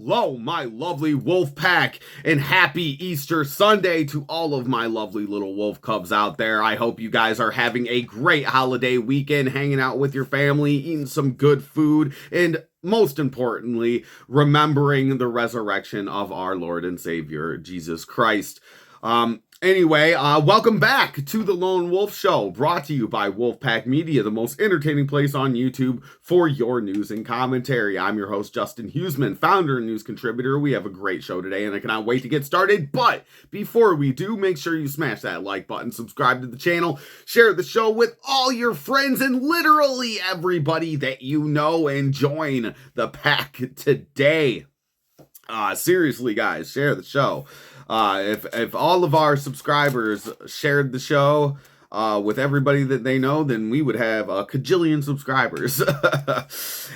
Hello, my lovely wolf pack, and happy Easter Sunday to all of my lovely little wolf cubs out there. I hope you guys are having a great holiday weekend, hanging out with your family, eating some good food, and most importantly, remembering the resurrection of our Lord and Savior, Jesus Christ. Anyway, welcome back to the Lone Wolf Show, brought to you by Wolfpack Media, the most entertaining place on YouTube for your news and commentary. I'm your host, Justin Huseman, founder and news contributor. We have a great show today, and I cannot wait to get started. But before we do, make sure you smash that like button, subscribe to the channel, share the show with all your friends and literally everybody that you know, and join the pack today. Seriously, guys, share the show. If all of our subscribers shared the show with everybody that they know, then we would have a cajillion subscribers.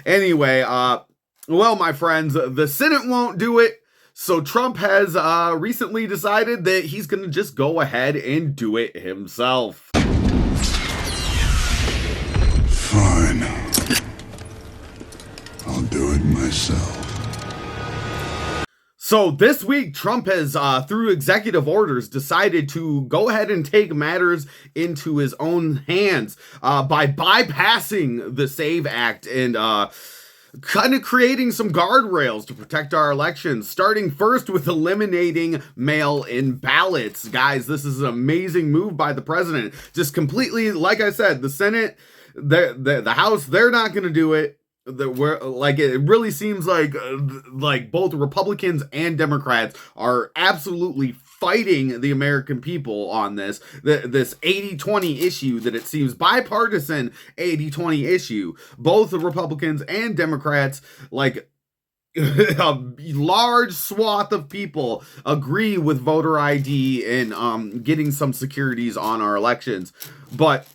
Anyway, well, my friends, the Senate won't do it. So Trump has recently decided that he's going to just go ahead and do it himself. Fine. I'll do it myself. So this week, Trump has, through executive orders, decided to go ahead and take matters into his own hands by bypassing the SAVE Act and kind of creating some guardrails to protect our elections, starting first with eliminating mail-in ballots. Guys, this is an amazing move by the president. Just completely, like I said, the Senate, the House, they're not going to do it. It really seems like both Republicans and Democrats are absolutely fighting the American people on this 80-20 issue, that it seems bipartisan 80-20 issue. Both the Republicans and Democrats, like a large swath of people, agree with voter ID and getting some securities on our elections. But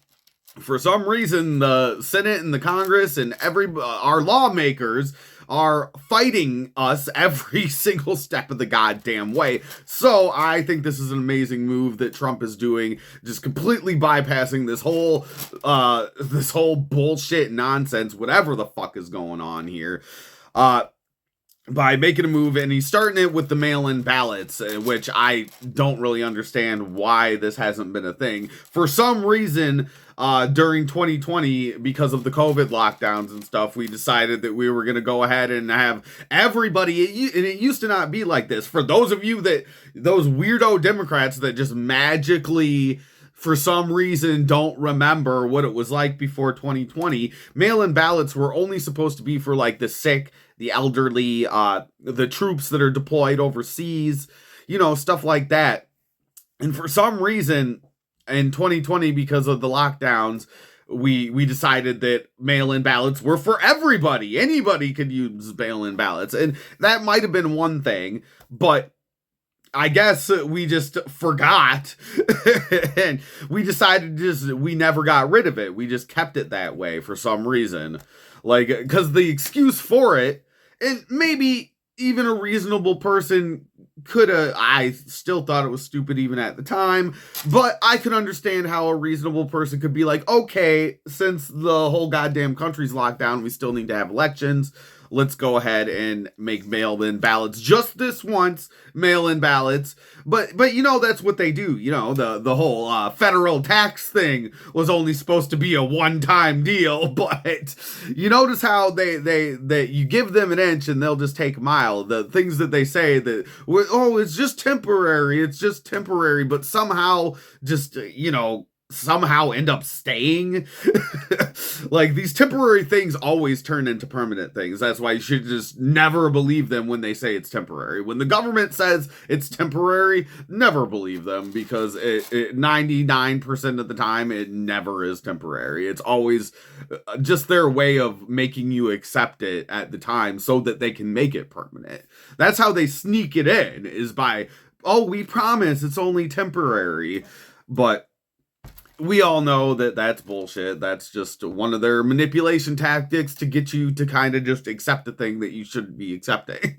for some reason, the Senate and the Congress and our lawmakers are fighting us every single step of the goddamn way. So I think this is an amazing move that Trump is doing, just completely bypassing this whole bullshit nonsense, whatever the fuck is going on here. By making a move, and he's starting it with the mail-in ballots, which I don't really understand why this hasn't been a thing. For some reason, during 2020, because of the COVID lockdowns and stuff, we decided that we were going to go ahead and have everybody, and it used to not be like this. For those of you those weirdo Democrats that just magically, for some reason, don't remember what it was like before 2020, mail-in ballots were only supposed to be for like the sick, the elderly, the troops that are deployed overseas, stuff like that. And for some reason, in 2020, because of the lockdowns, we decided that mail-in ballots were for everybody. Anybody could use mail-in ballots. And that might have been one thing, but I guess we just forgot and we decided we never got rid of it. We just kept it that way for some reason. Because the excuse for it, and maybe even a reasonable person I still thought it was stupid even at the time, but I could understand how a reasonable person could be like, okay, since the whole goddamn country's locked down, we still need to have elections. Let's go ahead and make mail-in ballots. Just this once, mail-in ballots. But that's what they do. The whole federal tax thing was only supposed to be a one-time deal. But you notice how they you give them an inch and they'll just take a mile. The things that they say that, it's just temporary. It's just temporary. But somehow just, somehow end up staying. Like, these temporary things always turn into permanent things. That's why you should just never believe them when they say it's temporary. When the government says it's temporary, never believe them, because it 99% of the time it never is temporary. It's always just their way of making you accept it at the time so that they can make it permanent. That's how they sneak it in, is by, we promise it's only temporary. But we all know that that's bullshit. That's just one of their manipulation tactics to get you to kind of just accept a thing that you shouldn't be accepting.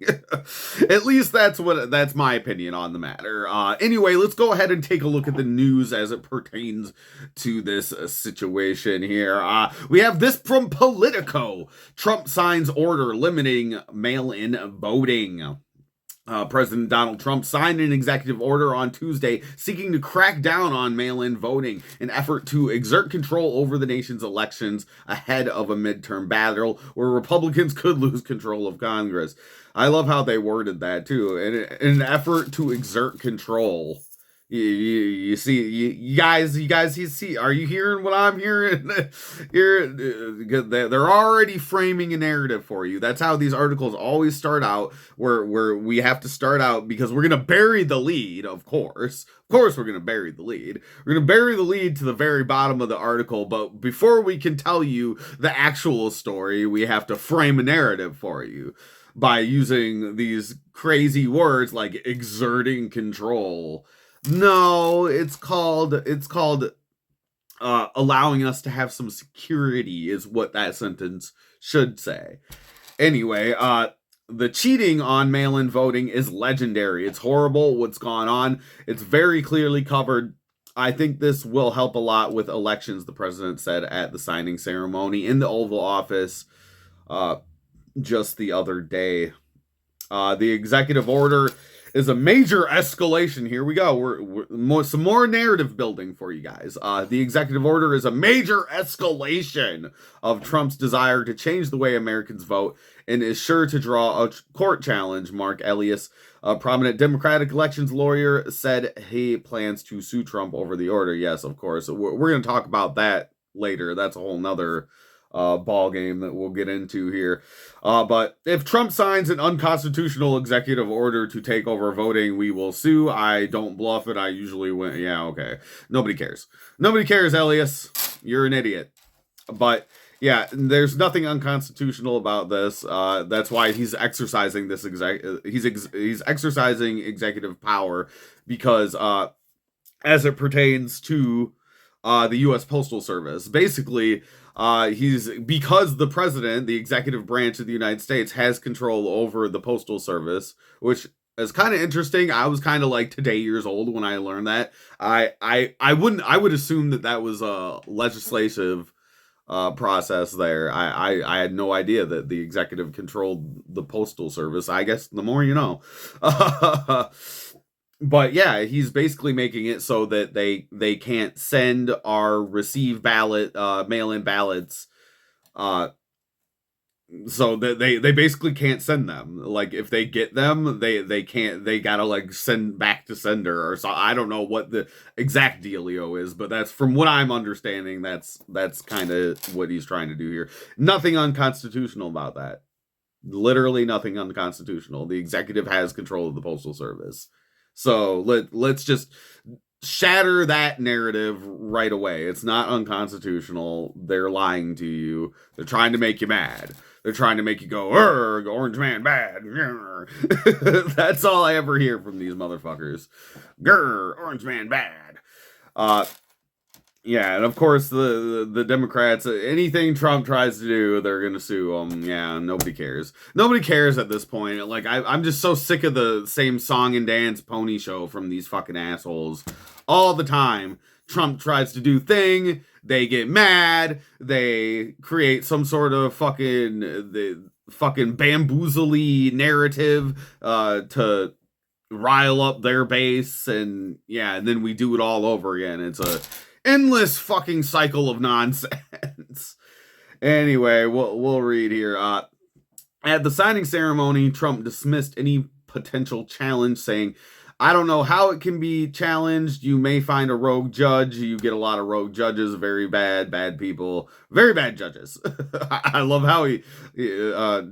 At least that's my opinion on the matter. Anyway, let's go ahead and take a look at the news as it pertains to this situation here. We have this from Politico. Trump signs order limiting mail-in voting. President Donald Trump signed an executive order on Tuesday seeking to crack down on mail-in voting, an effort to exert control over the nation's elections ahead of a midterm battle where Republicans could lose control of Congress. I love how they worded that too. In an effort to exert control. You see, you guys, you see, are you hearing what I'm hearing? They're already framing a narrative for you. That's how these articles always start out, where we have to start out because we're going to bury the lead, of course. Of course, we're going to bury the lead. We're going to bury the lead to the very bottom of the article, but before we can tell you the actual story, we have to frame a narrative for you by using these crazy words like exerting control. No, it's called allowing us to have some security is what that sentence should say. Anyway, the cheating on mail-in voting is legendary. It's horrible what's gone on. It's very clearly covered. I think this will help a lot with elections, the president said at the signing ceremony in the Oval Office just the other day. The executive order is a major escalation. Here we go. We're some more narrative building for you guys. The executive order is a major escalation of Trump's desire to change the way Americans vote and is sure to draw a court challenge. Mark Elias, a prominent Democratic elections lawyer, said he plans to sue Trump over the order. Yes, of course. We're going to talk about that later. That's a whole nother ball game that we'll get into here. But if Trump signs an unconstitutional executive order to take over voting, we will sue. I don't bluff it. I usually win. Yeah, okay. Nobody cares. Nobody cares, Elias. You're an idiot. But yeah, there's nothing unconstitutional about this. That's why he's exercising this he's exercising executive power because as it pertains to the U.S. Postal Service. Basically, because the president, the executive branch of the United States, has control over the Postal Service, which is kind of interesting. I was kind of like today years old when I learned that. I would assume that was a legislative process there. I had no idea that the executive controlled the Postal Service. I guess the more you know. But yeah, he's basically making it so that they can't send or receive mail-in ballots. So that they basically can't send them. Like if they get them, they can't. They gotta like send back to sender or so. I don't know what the exact dealio is, but that's from what I'm understanding. That's kind of what he's trying to do here. Nothing unconstitutional about that. Literally nothing unconstitutional. The executive has control of the Postal Service. So let's just shatter that narrative right away. It's not unconstitutional. They're lying to you. They're trying to make you mad. They're trying to make you go, orange man bad. That's all I ever hear from these motherfuckers. Grr, orange man bad. Yeah, and of course the Democrats, anything Trump tries to do, they're gonna sue him. Yeah, nobody cares. Nobody cares at this point. Like I'm just so sick of the same song and dance pony show from these fucking assholes all the time. Trump tries to do thing, they get mad, they create some sort of fucking bamboozly narrative to rile up their base, and yeah, and then we do it all over again. It's a endless fucking cycle of nonsense. Anyway, we'll read here. At the signing ceremony, Trump dismissed any potential challenge, saying, "I don't know how it can be challenged. You may find a rogue judge. You get a lot of rogue judges, very bad people, very bad judges." I love how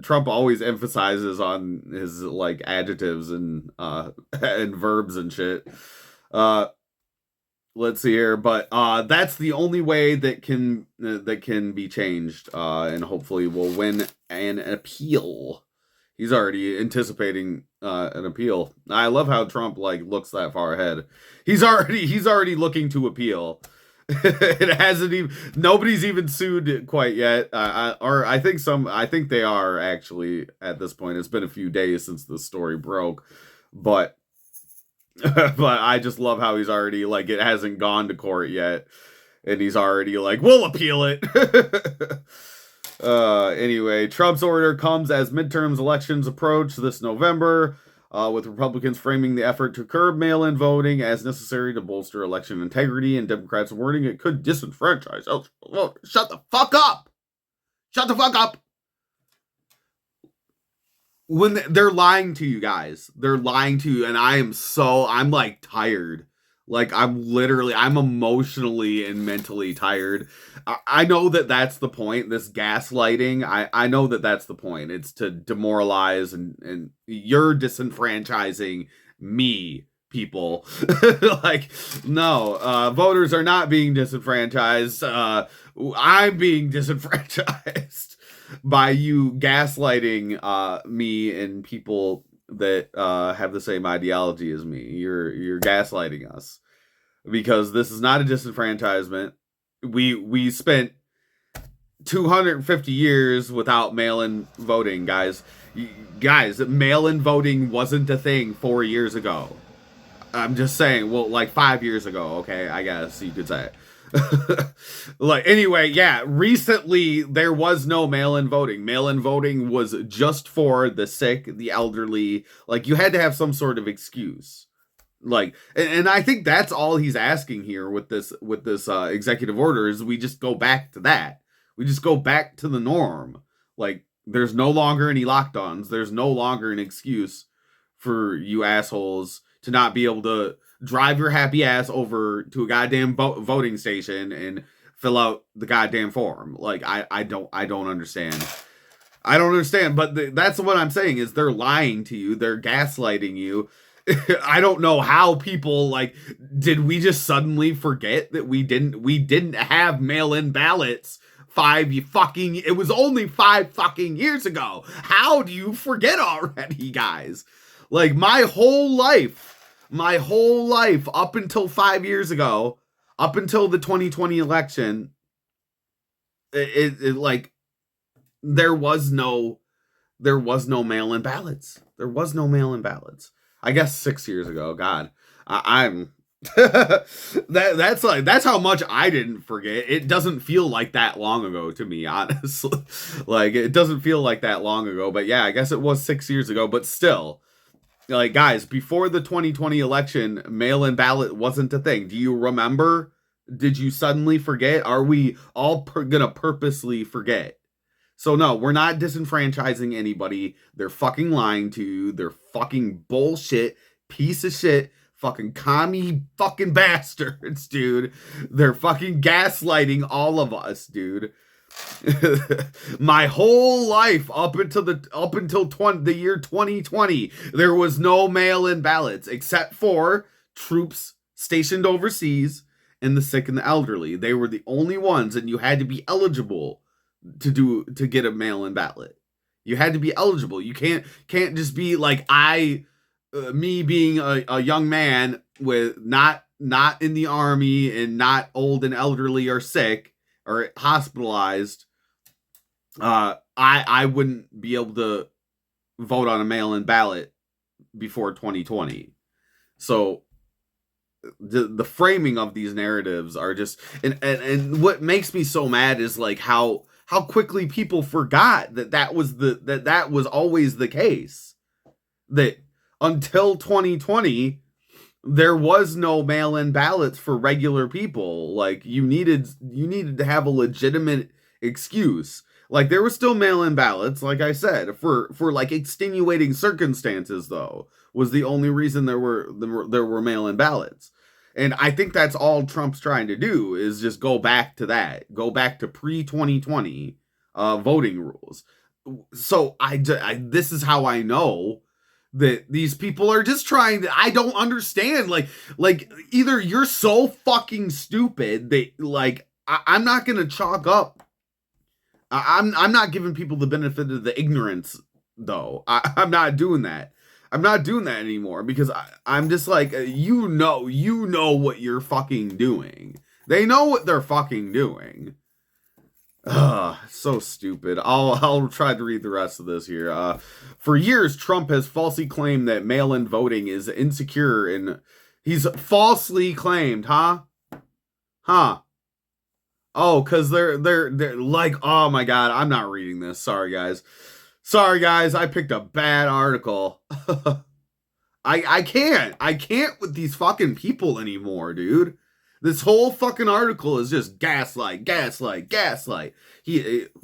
Trump always emphasizes on his like adjectives and verbs and shit. Let's see here, but that's the only way that can be changed, and hopefully we'll win an appeal. He's already anticipating an appeal. I love how Trump like looks that far ahead. He's already looking to appeal. It hasn't even. Nobody's even sued it quite yet. I think they are actually at this point. It's been a few days since the story broke, but but I just love how he's already like it hasn't gone to court yet, and he's already like, we'll appeal it. Anyway, Trump's order comes as midterms elections approach this November, with Republicans framing the effort to curb mail-in voting as necessary to bolster election integrity, and Democrats warning it could disenfranchise. Oh, shut the fuck up! Shut the fuck up! When they're lying to you guys, they're lying to you, and I'm like tired. Like I'm emotionally and mentally tired. I know that that's the point. This gaslighting, I know that that's the point. It's to demoralize, and you're disenfranchising me, people. Like, no, voters are not being disenfranchised. I'm being disenfranchised by you gaslighting me and people that have the same ideology as me. You're gaslighting us, because this is not a disenfranchisement. We spent 250 years without mail-in voting, guys. Guys, mail-in voting wasn't a thing 4 years ago. I'm just saying, well, like 5 years ago, okay, I guess you could say. Like, anyway, yeah, recently there was no mail-in voting. Mail-in voting was just for the sick, the elderly. Like, you had to have some sort of excuse. Like, and I think that's all he's asking here with this executive order, is we just go back to that. We just go back to the norm. Like, there's no longer any lockdowns. There's no longer an excuse for you assholes to not be able to drive your happy ass over to a goddamn voting station and fill out the goddamn form. Like, I don't understand. I don't understand, but that's what I'm saying, is they're lying to you. They're gaslighting you. I don't know how people, like, did we just suddenly forget that we didn't have mail-in ballots it was only 5 fucking years ago. How do you forget already, guys? Like, my whole life up until 5 years ago, up until the 2020 election, it like there was no mail-in ballots. There was no mail-in ballots. I guess 6 years ago. God, I'm that's how much I didn't forget. It doesn't feel like that long ago to me, honestly. Like, it doesn't feel like that long ago. But yeah, I guess it was 6 years ago. But still, like, guys, before the 2020 election, mail-in ballot wasn't a thing. Do you remember? Did you suddenly forget? Are we all gonna purposely forget? So no, we're not disenfranchising anybody. They're fucking lying to you. They're fucking bullshit, piece of shit, fucking commie fucking bastards, dude. They're fucking gaslighting all of us, dude. My whole life up until the year 2020, there was no mail-in ballots except for troops stationed overseas and the sick and the elderly. They were the only ones, and you had to be eligible to get a mail-in ballot. You had to be eligible. You can't just be like me being a young man with not in the army and not old and elderly or sick or hospitalized. I wouldn't be able to vote on a mail-in ballot before 2020. So the framing of these narratives are just, and what makes me so mad is like how quickly people forgot that was always the case. That until 2020, there was no mail-in ballots for regular people. Like, you needed to have a legitimate excuse. Like, there were still mail-in ballots, like I said, for like extenuating circumstances, though, was the only reason there were mail-in ballots. And I think that's all Trump's trying to do, is just go back to that. Go back to pre-2020 voting rules. So this is how I know that these people are just trying to, I don't understand. Like either you're so fucking stupid that, like, I'm not going to chalk up. I'm not giving people the benefit of the ignorance, though. I'm not doing that. I'm not doing that anymore, because I'm just like, you know what you're fucking doing. They know what they're fucking doing. Ugh, so stupid. I'll try to read the rest of this here. For years, Trump has falsely claimed that mail-in voting is insecure, and he's falsely claimed, huh? Oh, because they're like, oh my god, I'm not reading this. Sorry guys, I picked a bad article. I can't with these fucking people anymore, dude. This whole fucking article is just gaslight.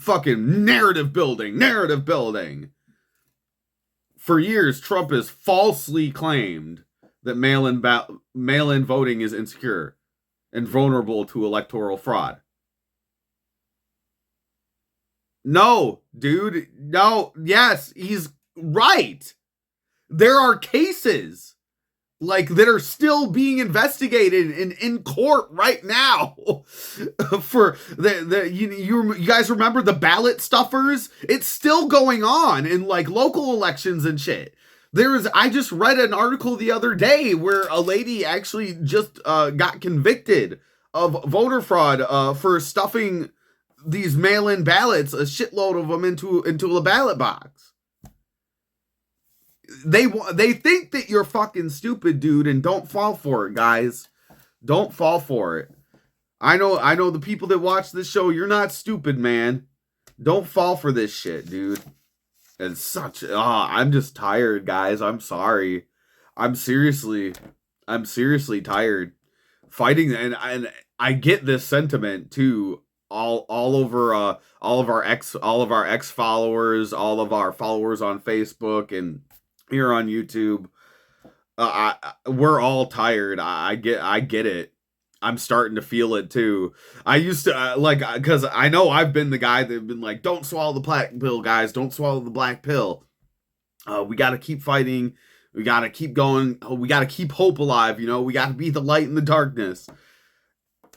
Fucking narrative building. For years, Trump has falsely claimed that mail-in voting is insecure and vulnerable to electoral fraud. No, dude. No. Yes, he's right. There are cases like that are still being investigated in court right now for you guys remember the ballot stuffers? It's still going on in like local elections and shit. I just read an article the other day where a lady actually just got convicted of voter fraud for stuffing these mail-in ballots, a shitload of them into a ballot box. They think that you're fucking stupid, dude, and don't fall for it, guys. Don't fall for it. I know the people that watch this show, you're not stupid, man. Don't fall for this shit, dude. It's I'm just tired, guys. I'm sorry. I'm seriously tired. Fighting, and I get this sentiment too. All over all of our ex followers, all of our followers on Facebook and here on YouTube. We're all tired. I get it. I'm starting to feel it too. I used to because I know I've been the guy that's been like, don't swallow the black pill, guys. Don't swallow the black pill. We got to keep fighting. We got to keep going. We got to keep hope alive. You know, we got to be the light in the darkness.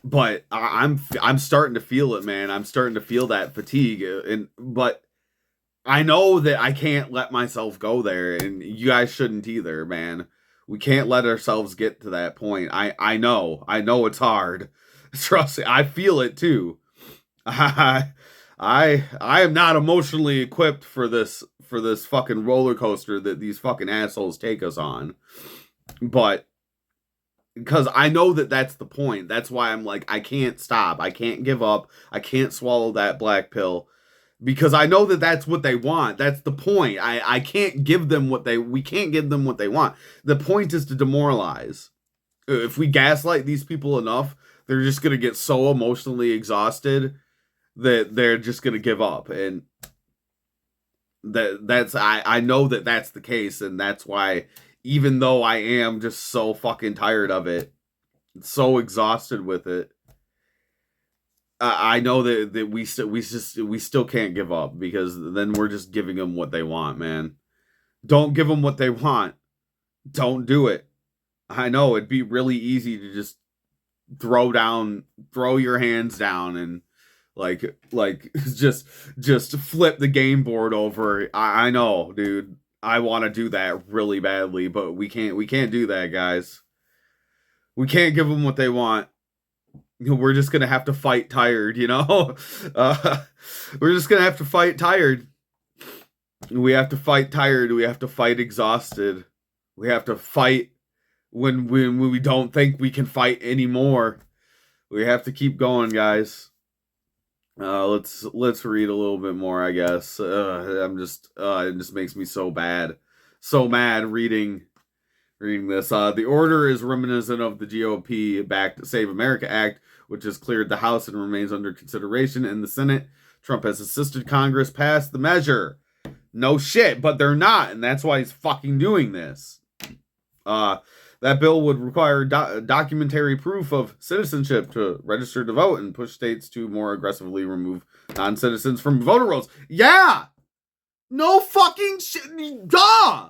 But I'm starting to feel it, man. I'm starting to feel that fatigue, but I know that I can't let myself go there, and you guys shouldn't either, man. We can't let ourselves get to that point. I know it's hard. Trust me, I feel it too. I am not emotionally equipped for this fucking roller coaster that these fucking assholes take us on. But because I know that that's the point. That's why I'm like, I can't stop. I can't give up. I can't swallow that black pill. Because I know that that's what they want. That's the point. I can't give them we can't give them what they want. The point is to demoralize. If we gaslight these people enough, they're just going to get so emotionally exhausted that they're just going to give up. And I know that that's the case. And that's why, even though I am just so fucking tired of it, so exhausted with it, I know that we still can't give up, because then we're just giving them what they want, man. Don't give them what they want. Don't do it. I know it'd be really easy to just throw your hands down and like just flip the game board over. I know, dude. I want to do that really badly, but we can't do that, guys. We can't give them what they want. We're just gonna have to fight tired, you know. We're just gonna have to fight tired. We have to fight tired. We have to fight exhausted. We have to fight when we don't think we can fight anymore. We have to keep going, guys. Let's read a little bit more, I guess. It just makes me so mad reading this. The order is reminiscent of the GOP-backed Save America Act, which has cleared the House and remains under consideration in the Senate. Trump has assisted Congress pass the measure. No shit, but they're not, and that's why he's fucking doing this. That bill would require documentary proof of citizenship to register to vote and push states to more aggressively remove non-citizens from voter rolls. Yeah! No fucking shit. Duh!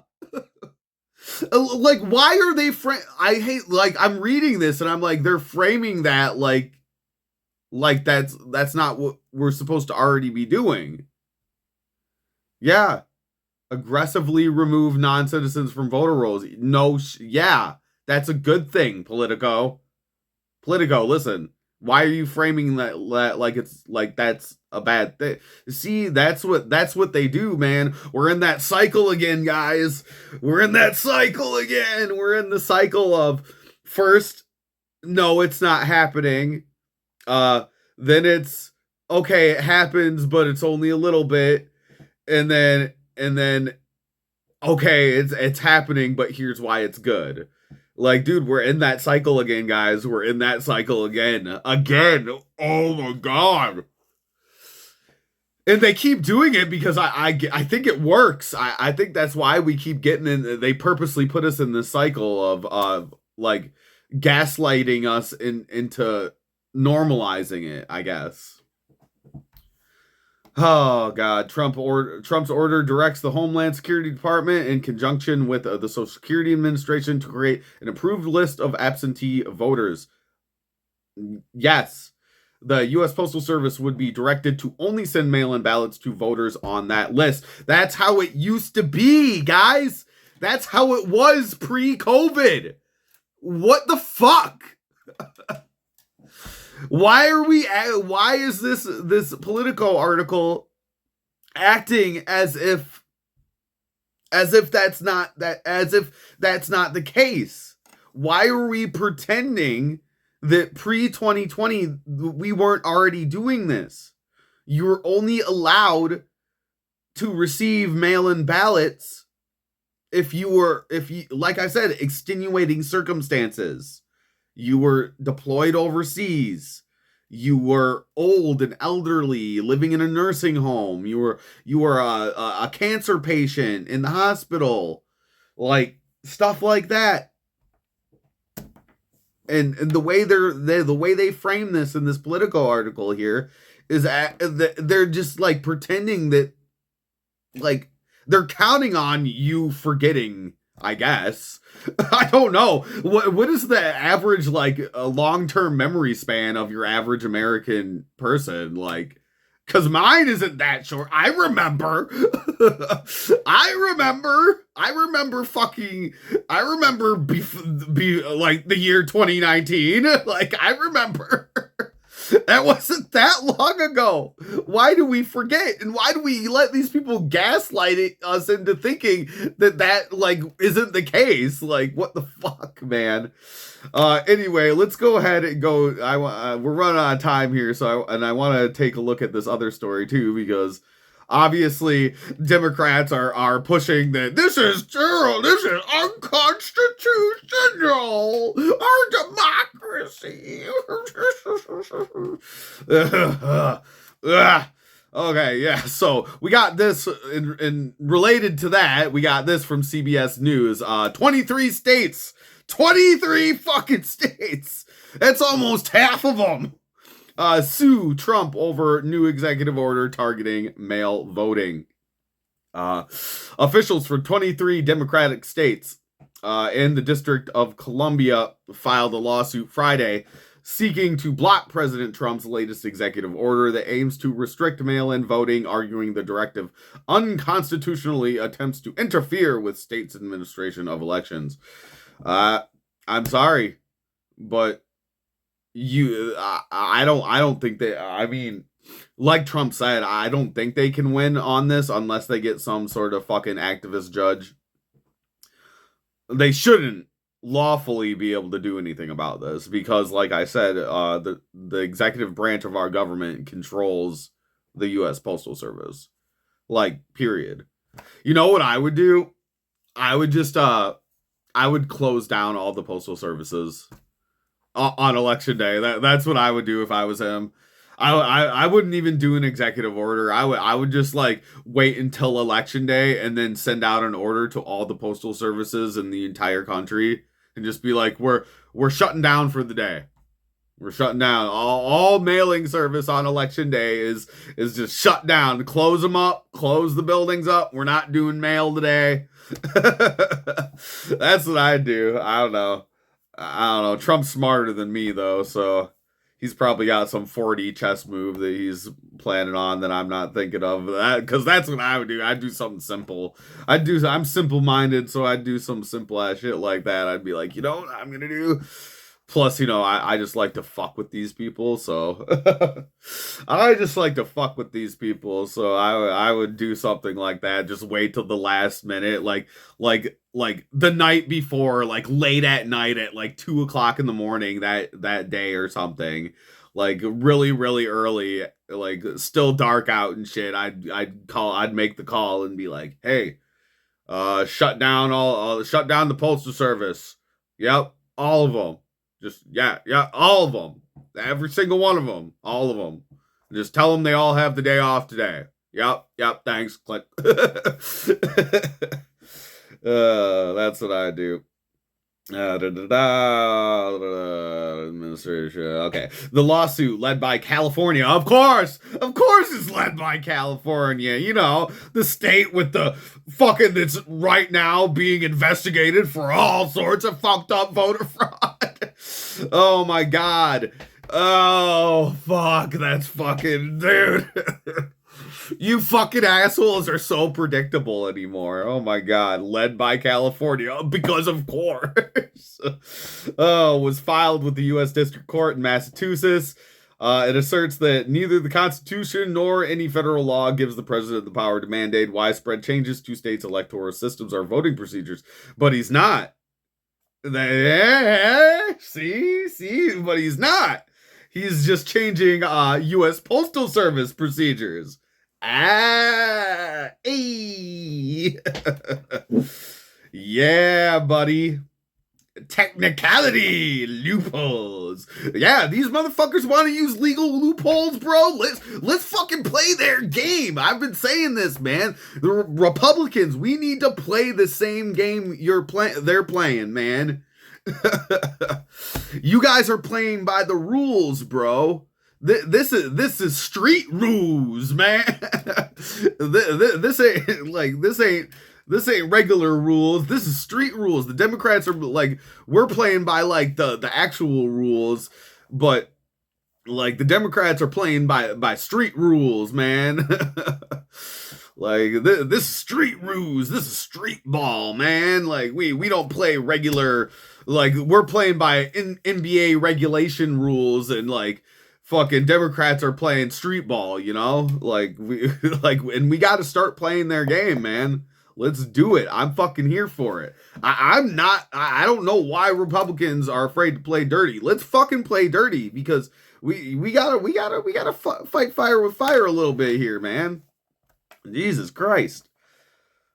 Like, why are they I hate, like, I'm reading this and I'm like, they're framing that like that's not what we're supposed to already be doing. Yeah. Aggressively remove non-citizens from voter rolls. No, yeah. That's a good thing, Politico. Politico, listen. Why are you framing that like it's like that's a bad thing? See, that's what they do, man. We're in that cycle again, guys. We're in that cycle again. We're in the cycle of first, no, it's not happening. Then it's okay, it happens, but it's only a little bit, and then okay, it's happening, but here's why it's good. Like, dude, we're in that cycle again, guys. We're in that cycle again. Again. Oh my god. And they keep doing it because I think it works. I think that's why we keep getting in. They purposely put us in this cycle of like gaslighting us into normalizing it, I guess. Oh God! Trump's order directs the Homeland Security Department, in conjunction with the Social Security Administration, to create an approved list of absentee voters. Yes, the U.S. Postal Service would be directed to only send mail-in ballots to voters on that list. That's how it used to be, guys. That's how it was pre-COVID. What the fuck? Why is this Politico article acting as if that's not the case? Why are we pretending that pre-2020 we weren't already doing this? You're only allowed to receive mail-in ballots if you like I said, extenuating circumstances. You were deployed overseas. You were old and elderly, living in a nursing home. You were a cancer patient in the hospital, like stuff like that. And the way the way they frame this in this Politico article here is they're just like pretending that like they're counting on you forgetting, I guess. I don't know. What is the average, like, a long-term memory span of your average American person? Like, because mine isn't that short. I remember. I remember like the year 2019. Like, I remember. That wasn't that long ago. Why do we forget? And why do we let these people gaslight us into thinking that like isn't the case? Like, what the fuck, man? Anyway, let's go ahead and go. We're running out of time here, so I want to take a look at this other story too, because obviously Democrats are pushing that this is unconstitutional, our democracy. Okay, yeah, so we got this in related to that, we got this from CBS News. 23 states, 23 fucking states, that's almost half of them, sue Trump over new executive order targeting mail voting. Officials for 23 Democratic states and the District of Columbia filed a lawsuit Friday seeking to block President Trump's latest executive order that aims to restrict mail-in voting, arguing the directive unconstitutionally attempts to interfere with states' administration of elections. I'm sorry, but I don't think that, I mean, like Trump said, I don't think they can win on this unless they get some sort of fucking activist judge. They shouldn't lawfully be able to do anything about this because, like I said, the executive branch of our government controls the U.S. Postal Service. Like, period. You know what I would do? I would just I would close down all the postal services on election day. That's what I would do if I was him. I wouldn't even do an executive order. I would just like wait until election day and then send out an order to all the postal services in the entire country and just be like, we're shutting down for the day. We're shutting down. All mailing service on election day is just shut down. Close them up. Close the buildings up. We're not doing mail today. That's what I'd do. I don't know. Trump's smarter than me though, so he's probably got some 4D chess move that he's planning on that I'm not thinking of. That because that's what I would do. I'd do something simple. I'm simple-minded, so I'd do some simple ass shit like that. I'd be like, you know what I'm gonna do? Plus, I just like to fuck with these people, so I just like to fuck with these people, so I would do something like that. Just wait till the last minute, like the night before, like late at night at like 2 o'clock in the morning that day or something, like really really early, like still dark out and shit. I'd make the call and be like, hey, shut down the postal service. Yep, all of them. Just yeah, all of them. Every single one of them. All of them. Just tell them they all have the day off today. Yep, thanks. Click. That's what I do. Administration. Okay. The lawsuit led by California. Of course, it's led by California. The state with the fucking that's right now being investigated for all sorts of fucked up voter fraud. Oh my god. Oh fuck. That's fucking dude. You fucking assholes are so predictable anymore. Oh my god. Led by California, because of course. Was filed with the U.S. District Court in Massachusetts. It asserts that neither the Constitution nor any federal law gives the president the power to mandate widespread changes to states' electoral systems or voting procedures. But he's not. See, but he's not. He's just changing U.S. Postal Service procedures. Yeah, buddy. Technicality loopholes. Yeah, these motherfuckers want to use legal loopholes, bro. Let's fucking play their game. I've been saying this, man. The Republicans, we need to play the same game they're playing, man. You guys are playing by the rules, bro. This is street rules, man. This ain't regular rules. This is street rules. The Democrats are like, we're playing by like the actual rules, but like the Democrats are playing by street rules, man. Like this is street rules. This is street ball, man. Like we don't play regular. Like we're playing by NBA regulation rules, and like fucking Democrats are playing street ball, like and we got to start playing their game, man. Let's do it. I'm fucking here for it. I don't know why Republicans are afraid to play dirty. Let's fucking play dirty, because we gotta fight fire with fire a little bit here, man. Jesus Christ.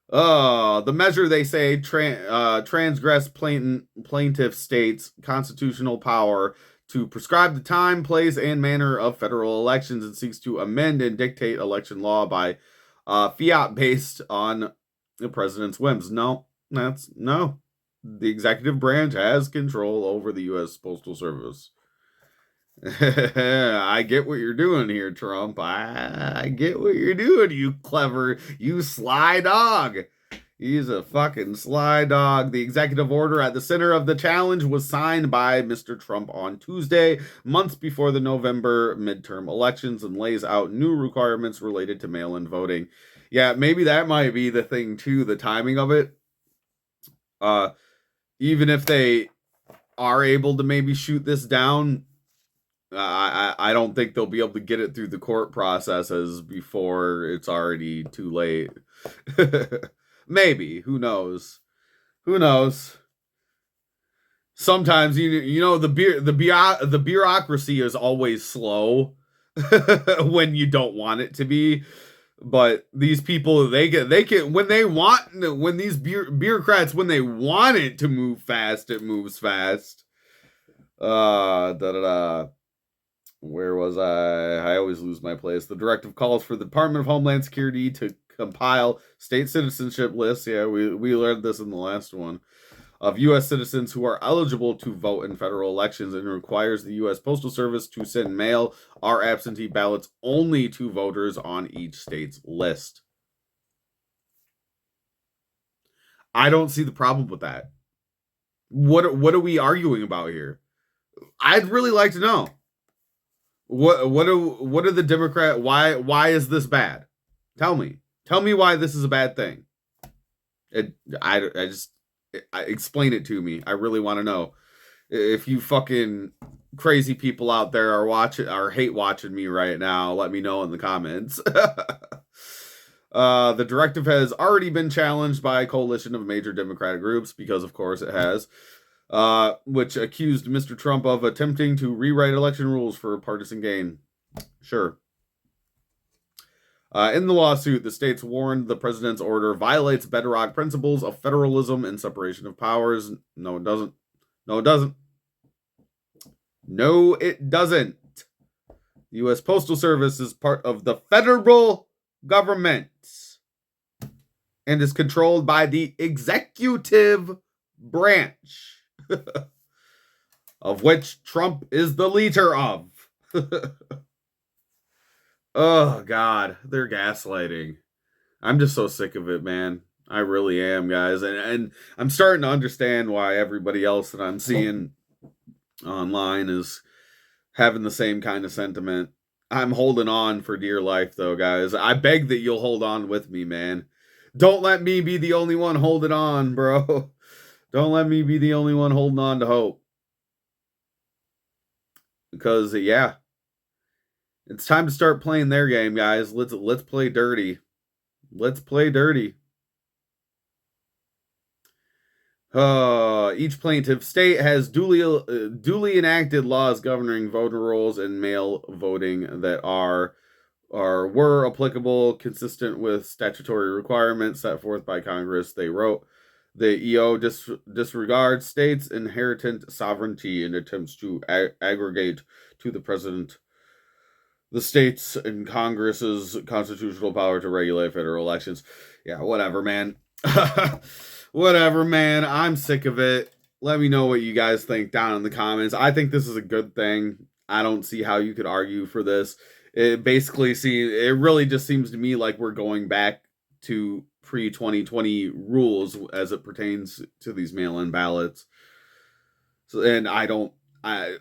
The measure, they say, transgress plaintiff states' constitutional power to prescribe the time, place, and manner of federal elections, and seeks to amend and dictate election law by fiat based on the president's whims. No. The executive branch has control over the U.S. Postal Service. I get what you're doing here, Trump. I get what you're doing, you sly dog. He's a fucking sly dog. The executive order at the center of the challenge was signed by Mr. Trump on Tuesday, months before the November midterm elections, and lays out new requirements related to mail-in voting. Yeah, maybe that might be the thing too, the timing of it. Even if they are able to maybe shoot this down, I don't think they'll be able to get it through the court processes before it's already too late. Maybe. Who knows? Sometimes the bureaucracy is always slow when you don't want it to be. But these people, when these bureaucrats, when they want it to move fast, it moves fast. Where was I? I always lose my place. The directive calls for the Department of Homeland Security to compile state citizenship lists. Yeah, we learned this in the last one. Of U.S. citizens who are eligible to vote in federal elections, and requires the U.S. Postal Service to send mail or absentee ballots only to voters on each state's list. I don't see the problem with that. What are we arguing about here? I'd really like to know. What are the Democrat? Why is this bad? Tell me why this is a bad thing. I explain it to me. I really want to know. If you fucking crazy people out there are watching or hate watching me right now, let me know in the comments. The directive has already been challenged by a coalition of major Democratic groups, because of course it has, which accused Mr. Trump of attempting to rewrite election rules for partisan gain. Sure. In the lawsuit, the states warned the president's order violates bedrock principles of federalism and separation of powers. No, it doesn't. No, it doesn't. No, it doesn't. The U.S. Postal Service is part of the federal government and is controlled by the executive branch, of which Trump is the leader of. Oh, God, they're gaslighting. I'm just so sick of it, man. I really am, guys. And I'm starting to understand why everybody else that I'm seeing online is having the same kind of sentiment. I'm holding on for dear life, though, guys. I beg that you'll hold on with me, man. Don't let me be the only one holding on, bro. Don't let me be the only one holding on to hope. Because, yeah, it's time to start playing their game, guys. Let's play dirty. Let's play dirty. Each plaintiff state has duly enacted laws governing voter rolls and mail voting that were applicable, consistent with statutory requirements set forth by Congress. They wrote, the EO disregards states' inherent sovereignty and attempts to aggregate to the president the states and Congress's constitutional power to regulate federal elections. Yeah, whatever, man. Whatever, man. I'm sick of it. Let me know what you guys think down in the comments. I think this is a good thing. I don't see how you could argue for this. It really just seems to me like we're going back to pre-2020 rules as it pertains to these mail-in ballots. So, and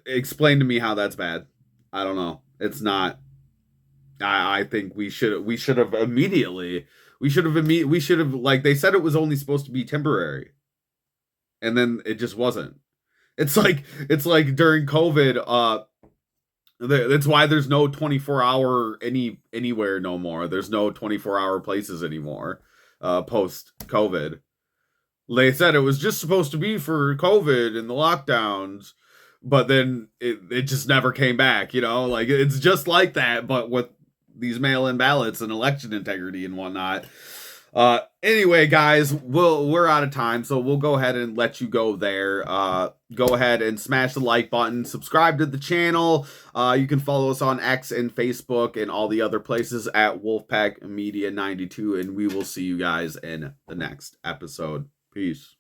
explain to me how that's bad. I don't know. It's not. I think we should have immediately, like, they said it was only supposed to be temporary, and then it just wasn't. It's like during COVID, that's why there's no 24-hour anywhere no more. There's no 24-hour places anymore. Post COVID, they said it was just supposed to be for COVID and the lockdowns, but then it just never came back. Like, it's just like that, but with these mail-in ballots and election integrity and whatnot. Anyway, guys, we're out of time, so we'll go ahead and let you go there. Go ahead and smash the like button, subscribe to the channel. You can follow us on X and Facebook and all the other places at Wolfpack Media 92, and we will see you guys in the next episode. Peace.